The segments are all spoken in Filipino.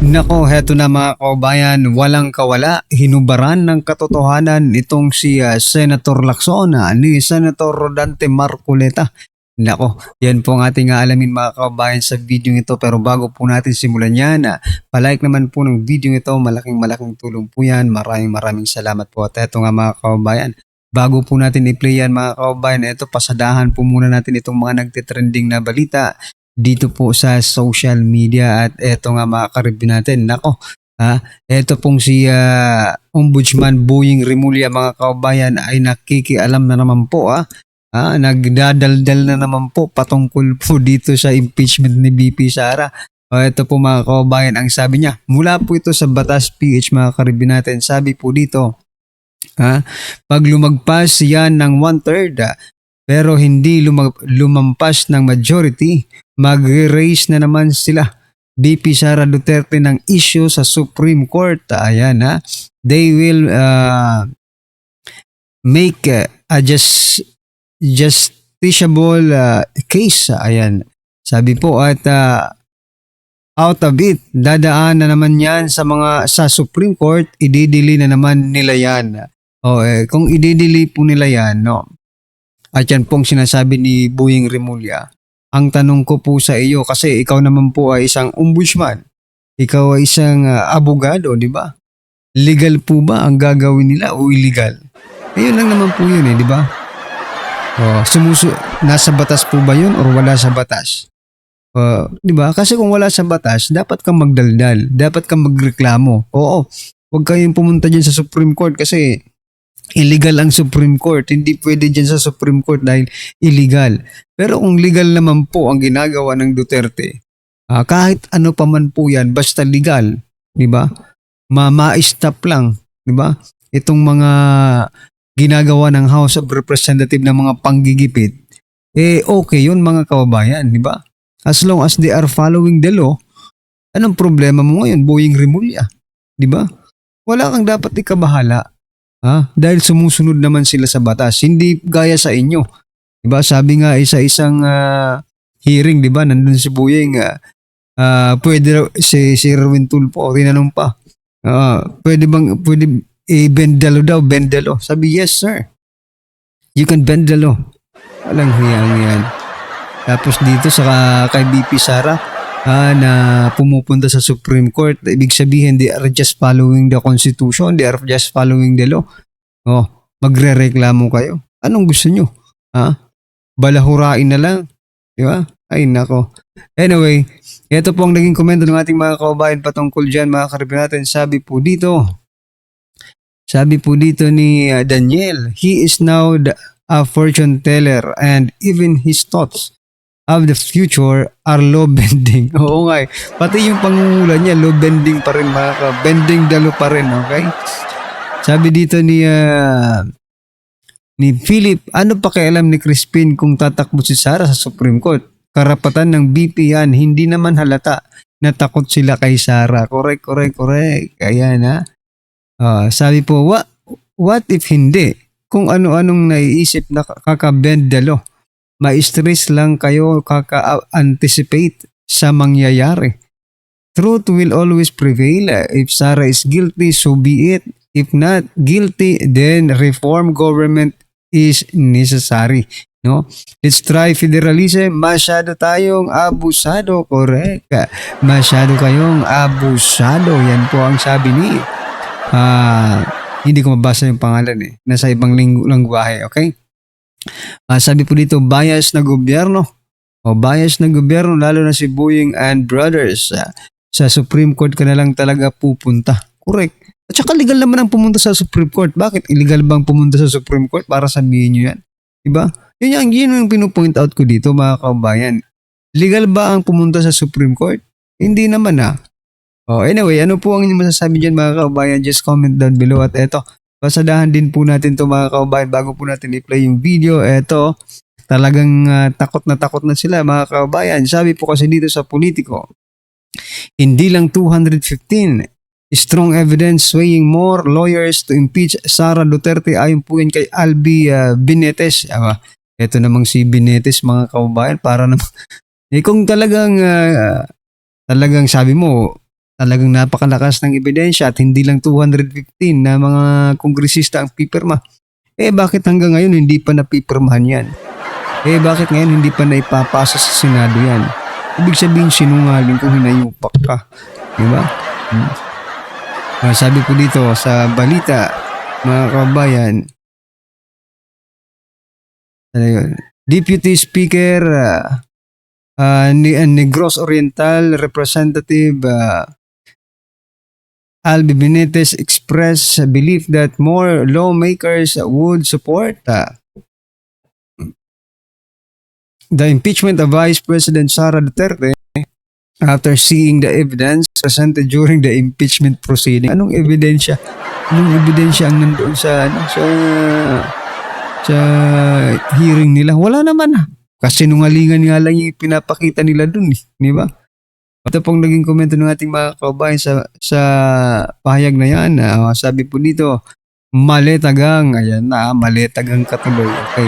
Nako, heto na mga kaubayan, walang kawala, hinubaran ng katotohanan itong si Senator Lacson ni Senator Rodante Marcoleta. Nako, yan po ang ating alamin mga kaubayan sa video ito, pero bago po natin simulan yan, palike naman po ng video ito, malaking tulong po yan, maraming salamat po. At eto nga mga kaubayan, bago po natin i-play yan mga kaubayan, eto pasadahan po muna natin itong mga nagtitrending na balita dito po sa social media. At eto nga mga karibyo natin, nako, eto pong si Ombudsman Boying Rimulya mga kaubayan ay nakikialam na naman po, nagdadaldal na naman po patungkol po dito sa impeachment ni BP Sara. Ito po mga kaubayan, ang sabi niya, mula po ito sa Batas PH mga karibyo natin, sabi po dito, pag lumagpas yan ng 1/3 pero hindi lumampas ng majority, mag-raise na naman sila BP Sara Duterte ng issue sa Supreme Court. Ayan, they will make a justiciable case. Ayan, sabi po, at out of it, dadaan na naman yan sa Supreme Court, ididili na naman nila yan. Kung ididili po nila yan, no? At yan pong sinasabi ni Boying Rimulya. Ang tanong ko po sa iyo, kasi ikaw naman po ay isang ombudsman, ikaw ay isang abogado, di ba? Legal po ba ang gagawin nila o illegal? Ayun lang naman po yun, di ba? Nasa batas po ba yun or wala sa batas? Di ba? Kasi kung wala sa batas, dapat kang magdaldal, dapat kang magreklamo. Oo, huwag kayong pumunta dyan sa Supreme Court kasi illegal ang Supreme Court. Hindi pwede dyan sa Supreme Court dahil illegal. Pero kung legal naman po ang ginagawa ng Duterte, kahit ano pa man po yan, basta legal, di ba? Ma-stop lang, di ba? Itong mga ginagawa ng House of Representatives na mga panggigipit, okay yun mga kababayan, di ba? As long as they are following the law, anong problema mo ngayon, Boying Rimulya? Di ba? Wala kang dapat ikabahala. Dahil sumusunod naman sila sa batas, hindi gaya sa inyo. Diba? Sabi nga isa-isang hearing, diba? Nandun si Boying, pwede si Erwin Tulfo, tinanong pa, pwede bendalo daw, bendalo. Sabi, yes sir, you can bend the law. Walang hiyang yan. Tapos dito sa kay BP Sara, na pumupunta sa Supreme Court, ibig sabihin they are just following the Constitution, they are just following the law. Magrereklamo kayo. Anong gusto nyo? Balahurain na lang. Di ba? Ay nako. Anyway, ito po ang naging komento ng ating mga kaubayan patungkol dyan mga karibyo natin. Sabi po dito ni Daniel, he is now a fortune teller and even his thoughts of the future are low bending. Oo nga, pati yung pangungula niya low bending pa rin mga bending dalo pa rin, okay? Sabi dito ni Philip, ano pakialam ni Crispin kung tatakbo si Sara sa Supreme Court? Karapatan ng BP yan, hindi naman halata na takot sila kay Sara. Correct. Ayan sabi po, what if hindi? Kung ano-anong naiisip na kakabend dalo, ma-stress lang kayo kaka-anticipate sa mangyayari. Truth will always prevail. If Sara is guilty, so be it. If not guilty, then reform government is necessary. No? Let's try federalism. Masyado tayong abusado. Correct. Masyado kayong abusado. Yan po ang sabi ni hindi ko mabasa yung pangalan nasa ibang lengguwahe. Okay? Sabi po dito, bias na gobyerno. Bias na gobyerno, lalo na si Boying and Brothers. Sa Supreme Court ka na lang talaga pupunta. Correct. At saka legal naman ang pumunta sa Supreme Court. Bakit illegal bang pumunta sa Supreme Court para sabihin nyo yan? Diba? Yun yung pinupoint out ko dito mga kabayan. Legal ba ang pumunta sa Supreme Court? Hindi naman Anyway, ano po ang inyong masasabi dyan mga kabayan? Just comment down below. At eto, pasadahan din po natin to mga kabayan bago po natin i-play yung video. Eto, talagang takot na sila mga kabayan. Sabi po kasi dito sa Politico, hindi lang 215 strong evidence swaying more lawyers to impeach Sara Duterte ayon po yan kay Albi Binetes. Ito namang si Binetes mga kabayan, para naman kung talagang sabi mo Talagang napakalakas ng ebidensya at hindi lang 215 na mga kongresista ang pipirma. Bakit hanggang ngayon hindi pa napipirmahan yan? Bakit ngayon hindi pa naipapasa sa Senado yan? Ibig sabihin sinungaling kung hinayupak ka. Diba? Sabi po dito sa balita, mga kabayan, Deputy Speaker Negros Oriental Representative Albi Benitez expressed belief that more lawmakers would support the impeachment of Vice President Sara Duterte after seeing the evidence presented during the impeachment proceeding. Anong ebidensya? Anong ebidensya ang nandoon sa hearing nila? Wala naman. Kasi nungalingan nga lang yung pinapakita nila dun, di ba? Ito pong naging komento ng ating mga kabayan sa pahayag na yan. Sabi po dito, maletagang, ayan na, maletagang katuloy. Okay.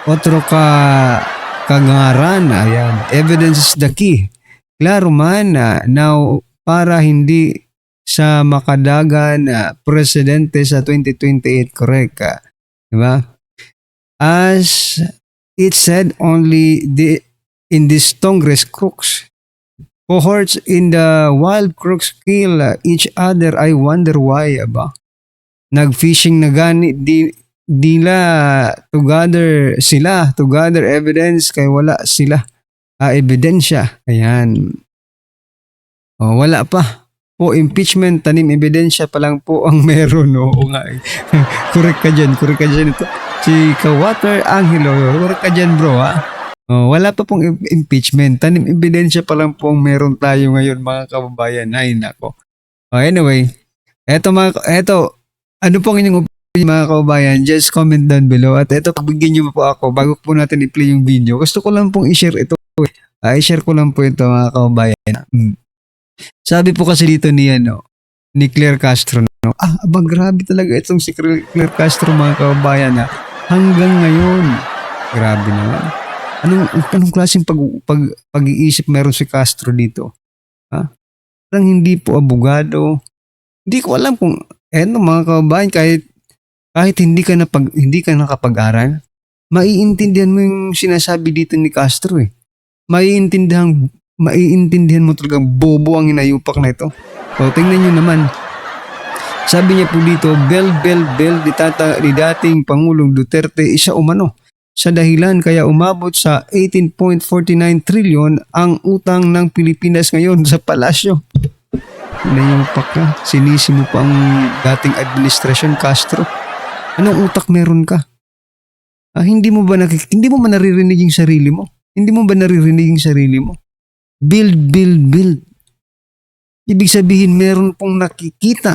Otro kagangaran, ayan, evidence is the key. Klaro man, now, para hindi sa makadagan presidente sa 2028, correct? Diba? As it said, only in this Congress crooks. Cohorts in the wild crooks kill each other. I wonder why, aba? Nag-fishing na gani, dila to gather evidence kay wala sila ebidensya. Ayan. Wala pa. Po impeachment, tanim ebidensya pa lang po ang meron. Oo nga. Correct ka dyan ito. Si Kawater Angelo, correct ka dyan bro ha. Wala pa pong impeachment. Tanim ebidensya pa lang po ang meron tayo ngayon mga kababayan. Ay nako. Anyway, ano pong inyong opinion mga kababayan? Just comment down below. At eto, pagbigyan nyo po ako bago po natin i-play yung video. Gusto ko lang pong i-share ito. I-share ko lang po ito mga kababayan. Sabi po kasi dito ni Claire Castro. Grabe talaga itong si Claire Castro mga kababayan hanggang ngayon. Grabe naman. Anong klaseng pag-iisip meron si Castro dito? Parang hindi po abogado. Hindi ko alam kung mga kababayan, kahit hindi ka nakapag-aral, maiintindihan mo yung sinasabi dito ni Castro Maiintindihan mo talagang bobo ang inayupak na ito. Tingnan nyo naman. Sabi niya po dito, bell ni dating Pangulong Duterte isa umano sa dahilan kaya umabot sa 18.49 trillion ang utang ng Pilipinas ngayon sa palasyo. Inayupak ka. Sinisi mo pa ang dating administrasyon, Castro. Anong utak meron ka? Hindi mo ba naririnig yung sarili mo? Hindi mo ba naririnig yung sarili mo? Build. Ibig sabihin, meron pong nakikita.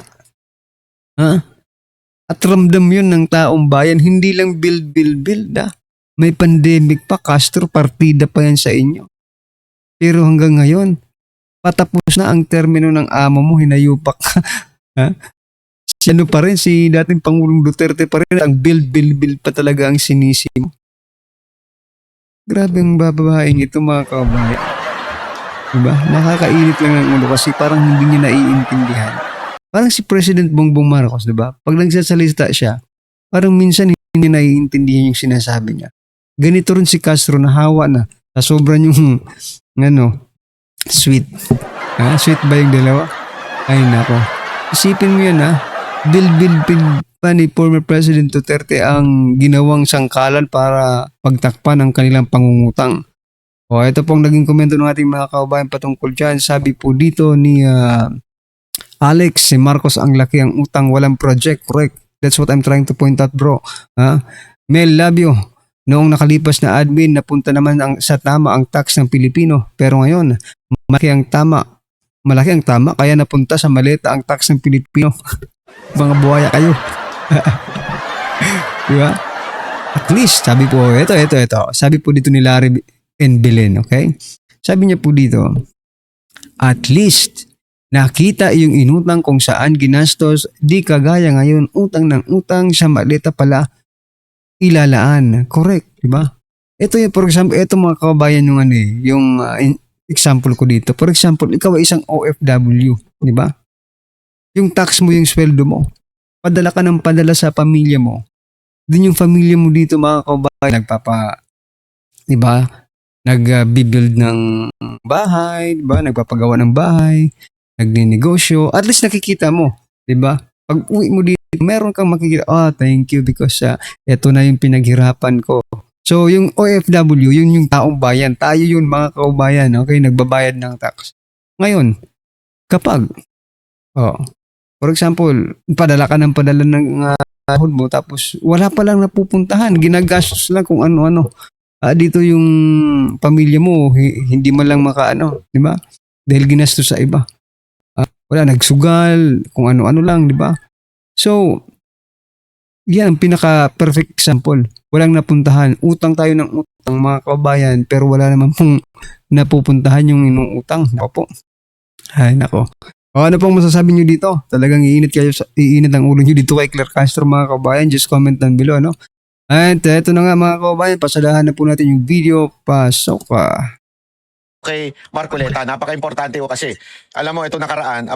At ramdam yun ng taong bayan. Hindi lang build. May pandemic pa, Castro, partida pa yan sa inyo. Pero hanggang ngayon, patapos na ang termino ng amo mo, hinayupak ka. Pa rin, si dating Pangulong Duterte pa rin, ang build pa talaga ang sinisi mo. Grabe ang bababaeng ito mga kababayan. Diba? Nakakainit lang ng ulo kasi parang hindi niya naiintindihan. Parang si President Bongbong Marcos, diba? Pag nagsasalita siya, parang minsan hindi naiintindihan yung sinasabi niya. Ganito rin si Castro na hawa na sa sobrang yung sweet. Sweet ba yung dalawa? Ay nako. Isipin mo yan Build pa ni former President Duterte ang ginawang sangkalan para pagtakpan ang kanilang pangungutang. Ito pong naging komento ng ating mga kababayan patungkol dyan. Sabi po dito ni Alex, si Marcos ang laki ang utang, walang project. Correct. That's what I'm trying to point out bro. Mel Labio, noong nakalipas na admin, napunta naman sa tama ang tax ng Pilipino. Pero ngayon, malaki ang tama, kaya napunta sa maleta ang tax ng Pilipino. Mga buhaya kayo. Diba? At least, sabi po, ito. Sabi po dito ni Larry and Belen, okay? Sabi niya po dito, at least, nakita yung inutang kung saan ginastos, di kagaya ngayon, utang ng utang sa maleta pala ilalaan. Correct, diba? Ito yung, for example, ito mga kababayan yung example ko dito. For example, ikaw ay isang OFW, di ba? Yung tax mo, yung sweldo mo. Padala ka ng padala sa pamilya mo. Din yung pamilya mo dito, mga kababayan, di ba? Nag-build ng bahay, di ba? Nagpapagawa ng bahay, nagninegosyo. At least nakikita mo, di ba? Pag uwi mo dito, meron kang makikita, thank you because eto na yung pinaghirapan ko. So, yung OFW, yun yung taong bayan. Tayo yun, mga kaubayan, okay? Nagbabayad ng tax. Ngayon, kapag, for example, padala ka ng padala ng sahod mo, tapos wala pa lang napupuntahan, ginagastos lang kung ano-ano. Dito yung pamilya mo, hindi man lang makaano, di ba? Dahil ginastos sa iba. Wala, nagsugal, kung ano-ano lang, di ba? So, yan, pinaka-perfect example. Walang napuntahan. Utang tayo ng utang, mga kababayan, pero wala naman pong napupuntahan yung inuutang. Nako po. Ay, nako. Ano pong masasabi nyo dito? Talagang iinit ang ulo nyo dito kay Claire Castro, mga kababayan. Just comment down below, no? At eto na nga, mga kababayan, pasadahan na po natin yung video. Pasok ka. Kay Marcoleta, napaka-importante ko kasi, alam mo, ito nakaraan,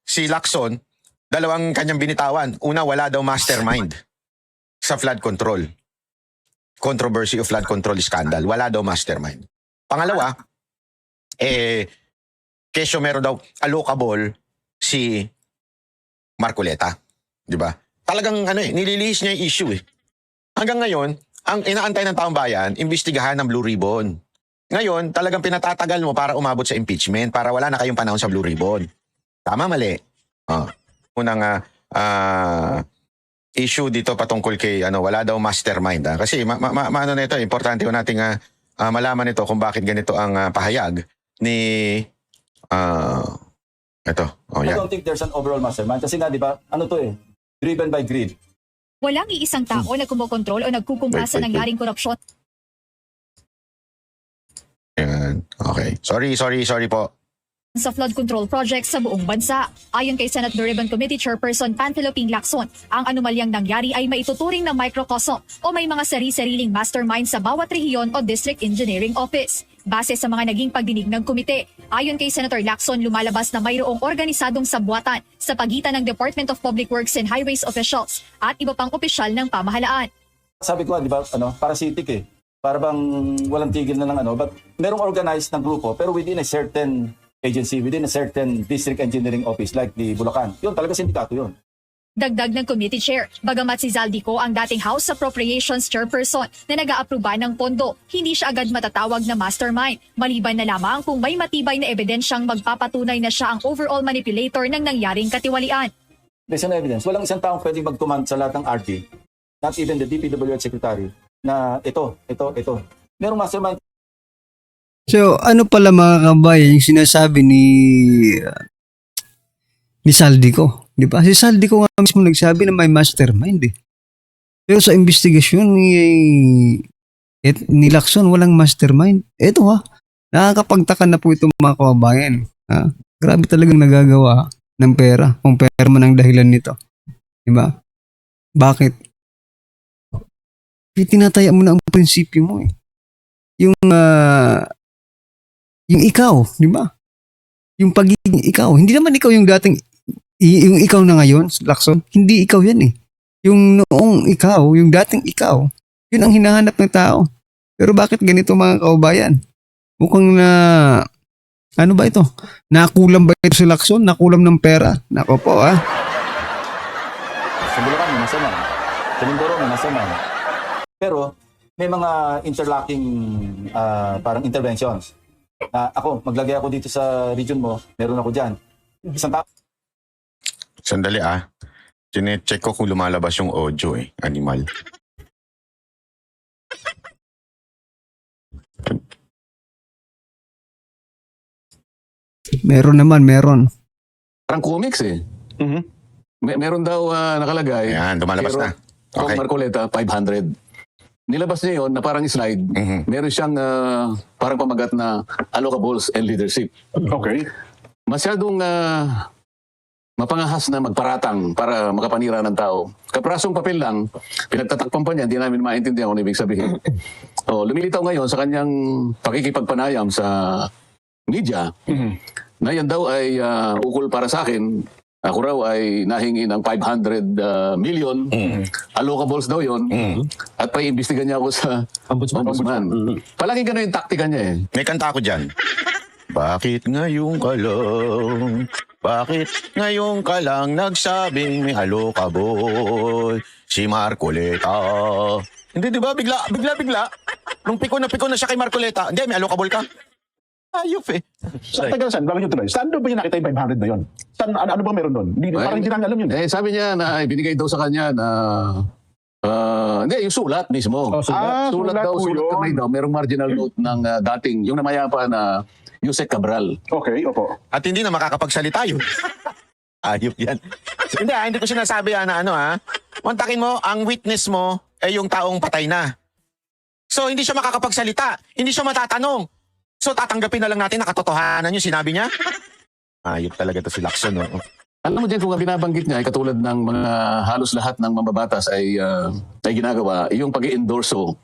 si Lacson, dalawang kanyang binitawan. Una, wala daw mastermind sa flood control. Controversy of flood control scandal. Wala daw mastermind. Pangalawa, kesyo meron daw allocable si Marcoleta. Di ba? Talagang nililihis niya yung issue eh. Hanggang ngayon, ang inaantay ng taong bayan, imbestigahan ng Blue Ribbon. Ngayon, talagang pinatatagal mo para umabot sa impeachment, para wala na kayong panahon sa Blue Ribbon. Tama, mali? Unang issue dito patungkol kay wala daw mastermind. Kasi ano na ito, importante ko nating malaman ito kung bakit ganito ang pahayag ni ito. I don't think there's an overall mastermind kasi nga, di ba, driven by greed. Walang iisang tao na kumokontrol o nagkukumasa ng yaring korupsyon. Ayan. Okay. Sorry po. Sa flood control projects sa buong bansa. Ayon kay Senate Blue Ribbon Committee Chairperson Panfilo Ping Lacson, ang anomalyang nangyari ay maituturing ng microcosm o may mga sari-sariling mastermind sa bawat rehiyon o district engineering office. Base sa mga naging pagdinig ng komite, ayon kay Senator Lacson, lumalabas na mayroong organisadong sabwatan sa pagitan ng Department of Public Works and Highways officials at iba pang opisyal ng pamahalaan. Sabi ko, di ba, parasitic eh. Para bang walang tigil na ng but merong organized ng grupo pero within a certain agency, within a certain district engineering office like the Bulacan. Yun, talaga sindikato yun. Dagdag ng committee chair, bagamat si Zaldico ang dating House Appropriations Chairperson na nag-aaproba ng pondo, hindi siya agad matatawag na mastermind, maliban na lamang kung may matibay na ebidensyang magpapatunay na siya ang overall manipulator ng nangyaring katiwalian. There's no evidence. Walang isang taong pwedeng magtumand sa lahat ng RD, not even the DPWH Secretary, na ito. Merong mastermind. So, ano pala, mga kabayan, yung sinasabi ni Zaldico? Di ba? Si Zaldico nga mismo nagsabi na may mastermind eh. Pero sa investigasyon ni Lacson, walang mastermind. Eto nakakapagtaka na po itong mga kababayan. Grabe talagang nagagawa ng pera. Kung pera man ang dahilan nito. Di ba? Bakit? Tinataya mo na ang prinsipyo mo eh. Yung ikaw, di ba? Yung pagiging ikaw. Hindi naman ikaw yung yung ikaw na ngayon, Lacson. Hindi ikaw yan eh. Yung noong ikaw, yung dating ikaw, yun ang hinahanap ng tao. Pero bakit ganito, mga kaubayan? Mukhang ano ba ito? Nakulam ba ito si Lacson? Nakulam ng pera? Nako po Sa Bulacan, may mastermind. Sa Mindoro, may mastermind. Pero may mga interlocking parang interventions. Ako, maglagay ako dito sa region mo, meron ako dyan. Isang tao. Sandali Chine-check ko kung lumalabas yung audio animal. Meron. Parang comics eh. Mhm. Meron daw nakalagay. Ayan, lumalabas na. Okay. Marcoleta, 500. Nilabas niya yun na parang slide. Mhm. Meron siyang parang pamagat na allocables and leadership. Okay. Masyadong mapangahas na magparatang para makapanira ng tao. Kaprasong papel lang, pinagtatakpan pa niya, hindi namin maintindihan kung ano ibig sabihin. Lumilitaw ngayon sa kanyang pakikipagpanayam sa media na yan daw ay ukol para sa akin. Ako raw ay nahingi ng 500 million. Allocables daw yon. At paiimbestigan niya ako sa ombudsman. Palaging gano'n yung taktika niya eh. May kanta ako dyan. Bakit ngayon ka lang? Bakit ngayon ka lang nagsabing may alokabol? Si Marcoleta. Hindi, di ba? Bigla. Nung piko na siya kay Marcoleta. Hindi, may alokabol ka. Ayop eh. Saan? Bago nyo tuloy. Saan doon ba niya nakita yung 500 na yun? Saan, ano ba meron doon? Parang hindi namin alam yun. Sabi niya na binigay daw sa kanya na hindi, yung sulat mismo. Sulat po yun. kamay daw. Merong marginal note ng dating, yung namayapa na Yusek Cabral. Okay, opo. At hindi na makakapagsalita yun. Ayop yan. Hindi ko sinasabi na Montakin mo, ang witness mo ay yung taong patay na. So, hindi siya makakapagsalita. Hindi siya matatanong. So, tatanggapin na lang natin na katotohanan yung sinabi niya? Ayop talaga to si Lacson, no? Alam mo dyan, kung ang binabanggit niya ay katulad ng mga halos lahat ng mambabatas ay ginagawa, yung pag-i-endorso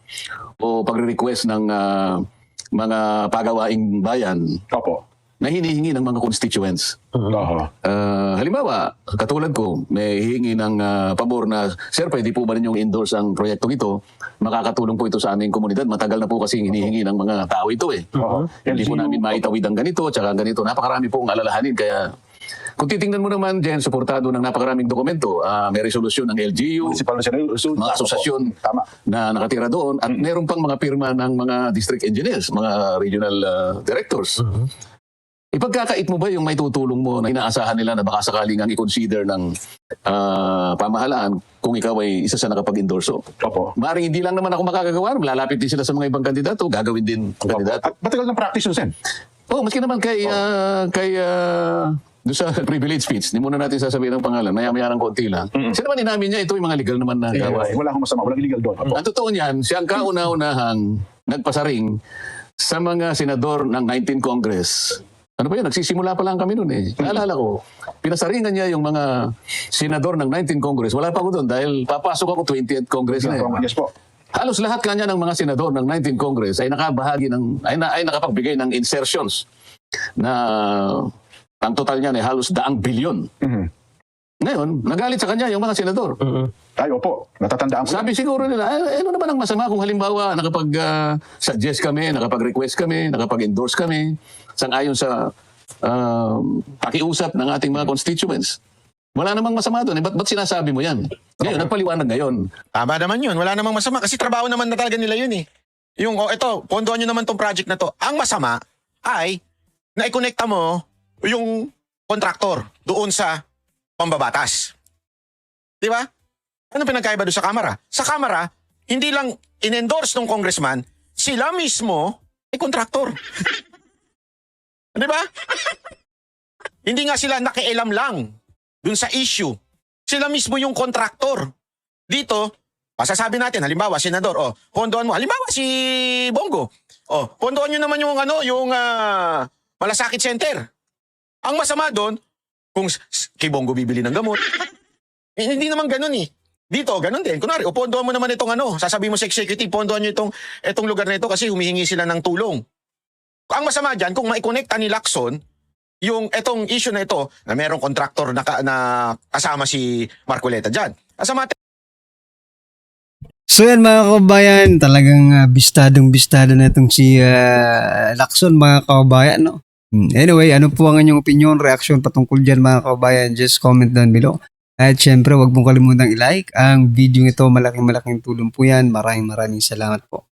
o pagre-request ng mga pagawaing bayan Opo. na hinihingi ng mga constituents. Oho. Halimbawa, katulad ko, may hihingi ng pabor na, Sir, pwede po ba ninyong endorse ang proyektong ito? Makakatulong po ito sa aming komunidad. Matagal na po kasi hinihingi ng mga tao ito eh. Oho. Hindi po namin maitawid ang ganito, tsaka ganito. Napakarami pong alalahanin. Kaya kung titingnan mo naman, Jen, suportado ng napakaraming dokumento, may resolusyon ng LGU, Municipal Resolution. mga asosasyon Tama. na nakatira doon, at meron pang mga pirma ng mga district engineers, mga regional directors. Ipagkakait mo ba yung may tutulong mo na inaasahan nila na baka sakaling ang i-consider ng pamahalaan kung ikaw ay isa sa nakapag-endorso? Opo. Maring hindi lang naman ako makakagawa, lalapit din sila sa mga ibang kandidato, gagawin din ang kandidato. At matagal ng practice yun, Sen. Oh, maski naman kay doon sa privilege speech, hindi muna natin sasabihin ng pangalan, maya-maya ng konti lang. Siya naman inamin niya, ito yung mga legal naman na gawain. Wala akong masama. Walang illegal doon. Opo. Ang totoo niyan, siya ang kauna-unahang nagpasaring sa mga senador ng 19 Congress. Ano ba yun? Nagsisimula pa lang kami noon eh. Naalala ko, pinasaringan niya yung mga senador ng 19 Congress. Wala pa ako doon dahil papasok ako 20th Congress na eh. Yes po. Halos lahat kanya ng mga senador ng 19 Congress ay nakabahagi ay nakapagbigay ng insertions na ang total niyan ay halos 100 bilyon. Ngayon, nagalit sa kanya yung mga senador. Ay, opo. Natatandaan ko. Sabi siguro nila, ano naman ang masama kung halimbawa nakapag-suggest kami, nakapag-request kami, nakapag-endorse kami, sang-ayon sa pakiusap ng ating mga constituents. Wala namang masama doon. Ba't sinasabi mo yan? Ngayon, nagpaliwanag ngayon. Tama naman yun. Wala namang masama kasi trabaho naman na talaga nila yun eh. Yung, ito, pondohan nyo naman tong project na to. Ang masama ay na-connecta mo yung kontraktor doon sa pambabatas. Di ba? Ano pinagkaiba doon sa Kamara? Sa Kamara, hindi lang in-endorse ng congressman, sila mismo ay kontraktor. Di ba? Hindi nga sila nakialam lang dun sa issue. Sila mismo yung kontraktor. Dito, pasasabi natin, halimbawa, senador, pondohan mo, halimbawa si Bongo. Pondohan nyo naman yung Malasakit Center. Ang masama doon, kung kay Bongo bibili ng gamot. Hindi naman ganun eh. Dito, ganun din. Kunwari, pondohan mo naman itong sasabihin mo sa executive, pondohan nyo itong lugar na ito kasi humihingi sila ng tulong. Ang masama dyan, kung maikonekta ni Lacson, yung itong issue na ito, na merong kontraktor na kasama si Marcoleta dyan. Kasama So yan mga kababayan, talagang bistadong-bistada na itong si Lacson mga kababayan, no? Anyway, ano po ang inyong opinion, reaction patungkol dyan mga kababayan? Just comment down below. At syempre, huwag mong kalimutang i-like ang video ito. Malaking tulong po yan. Maraming salamat po.